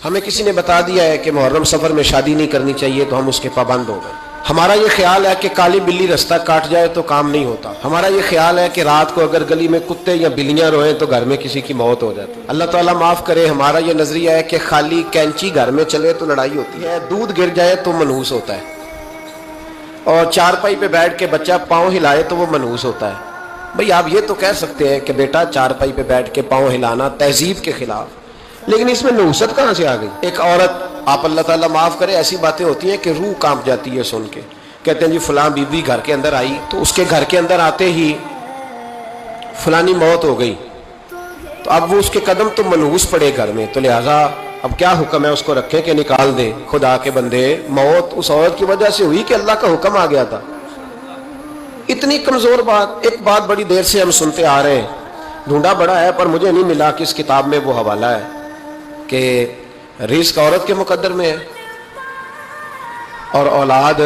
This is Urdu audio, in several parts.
ہمیں کسی نے بتا دیا ہے کہ محرم سفر میں شادی نہیں کرنی چاہیے تو ہم اس کے پابند ہو گئے۔ ہمارا یہ خیال ہے کہ کالی بلی رستہ کاٹ جائے تو کام نہیں ہوتا۔ ہمارا یہ خیال ہے کہ رات کو اگر گلی میں کتے یا بلیاں روئیں تو گھر میں کسی کی موت ہو جاتی ہے۔ اللہ تعالیٰ معاف کرے، ہمارا یہ نظریہ ہے کہ خالی کینچی گھر میں چلے تو لڑائی ہوتی ہے، دودھ گر جائے تو منحوس ہوتا ہے، اور چارپائی پہ بیٹھ کے بچہ پاؤں ہلائے تو وہ منحوس ہوتا ہے۔ بھئی آپ یہ تو کہہ سکتے ہیں کہ بیٹا چارپائی پہ بیٹھ کے پاؤں ہلانا تہذیب کے خلاف، لیکن اس میں نحوست کہاں سے آ گئی؟ ایک عورت، آپ اللہ تعالیٰ معاف کرے، ایسی باتیں ہوتی ہیں کہ روح کانپ جاتی ہے سن کے۔ کہتے ہیں جی فلاں بی بی گھر کے اندر آئی تو اس کے گھر کے اندر آتے ہی فلانی موت ہو گئی، تو اب وہ اس کے قدم تو منحوس پڑے گھر میں، تو لہٰذا اب کیا حکم ہے، اس کو رکھیں کہ نکال دیں؟ خدا کے بندے، موت اس عورت کی وجہ سے ہوئی کہ اللہ کا حکم آ گیا تھا؟ اتنی کمزور بات۔ ایک بات بڑی دیر سے ہم سنتے آ رہے ہیں، ڈھونڈا بڑا ہے پر مجھے نہیں ملا کہ اس کتاب میں وہ حوالہ ہے کہ رزق عورت کے مقدر میں ہے اور اولاد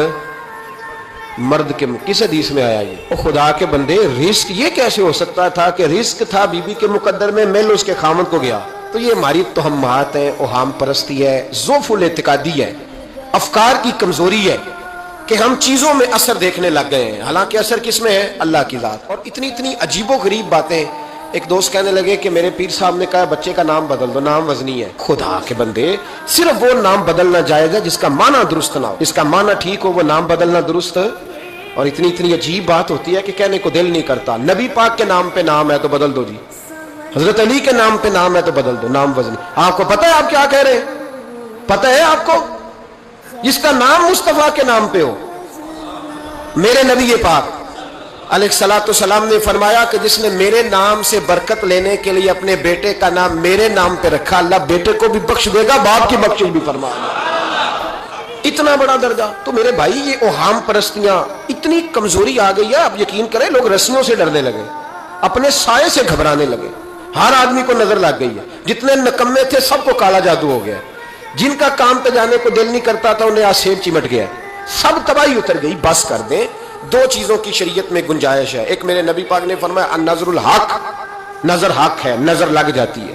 مرد کے۔ کس حدیث میں آیا یہ؟ او خدا کے بندے، رزق یہ کیسے ہو سکتا تھا کہ رزق تھا بی بی کے مقدر میں، مل اس کے خامد کو گیا؟ تو یہ ہماری توہمات ہیں، اوہام پرستی ہے، ضعف الاعتقادی ہے، افکار کی کمزوری ہے کہ ہم چیزوں میں اثر دیکھنے لگ گئے ہیں، حالانکہ اثر کس میں ہے؟ اللہ کی ذات۔ اور اتنی عجیب و غریب باتیں۔ ایک دوست کہنے لگے کہ میرے پیر صاحب نے کہا بچے کا نام بدل دو، نام وزنی ہے۔ خدا کے بندے، صرف وہ نام بدلنا جائز ہے جس کا معنی درست نہ ہو، جس کا معنی ٹھیک ہو وہ نام بدلنا درست۔ اور اتنی عجیب بات ہوتی ہے کہ کہنے کو دل نہیں کرتا۔ نبی پاک کے نام پہ نام ہے تو بدل دو جی، حضرت علی کے نام پہ نام ہے تو بدل دو، نام وزنی۔ آپ کو پتہ ہے آپ کیا کہہ رہے ہیں؟ پتہ ہے آپ کو؟ جس کا نام مصطفیٰ کے نام پہ ہو، میرے نبی پاک علیہ الصلوۃ والسلام نے فرمایا کہ جس نے میرے نام سے برکت لینے کے لیے اپنے بیٹے کا نام میرے نام پہ رکھا، اللہ بیٹے کو بھی بخش دے گا، باپ کی بخشش بھی فرما دے گا۔ اتنا بڑا درجہ۔ تو میرے بھائی، یہ اوہام پرستیاں، اتنی کمزوری آ گئی ہے، آپ یقین کریں لوگ رسیوں سے ڈرنے لگے، اپنے سائے سے گھبرانے لگے، ہر آدمی کو نظر لگ گئی ہے۔ جتنے نکمے تھے سب کو کالا جادو ہو گیا، جن کا کام پہ جانے کو دل نہیں کرتا تھا انہیں آج سیب چمٹ گیا، سب تباہی اتر گئی۔ بس کر دیں، دو چیزوں کی شریعت میں گنجائش ہے۔ ایک میرے نبی پاک نے فرمایا النظر الحق، نظر حق ہے، نظر لگ جاتی ہے،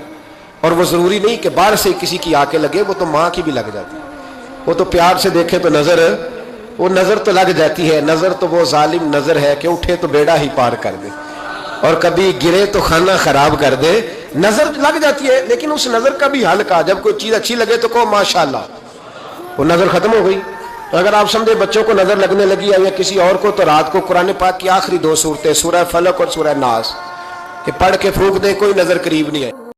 اور وہ ضروری نہیں کہ باہر سے کسی کی آ کے لگے، وہ تو ماں کی بھی لگ جاتی ہے، وہ تو پیار سے دیکھے تو وہ نظر تو لگ جاتی ہے۔ نظر تو وہ ظالم نظر ہے کہ اٹھے تو بیڑا ہی پار کر دے، اور کبھی گرے تو کھانا خراب کر دے۔ نظر لگ جاتی ہے، لیکن اس نظر کا بھی حل کا، جب کوئی چیز اچھی لگے تو کہو ماشاءاللہ، وہ نظر ختم ہو گئی۔ اگر آپ سمجھے بچوں کو نظر لگنے لگی ہے یا کسی اور کو، تو رات کو قرآن پاک کی آخری 2 سورتیں، سورہ فلق اور سورہ ناس، کہ پڑھ کے پھونک دیں، کوئی نظر قریب نہیں ہے۔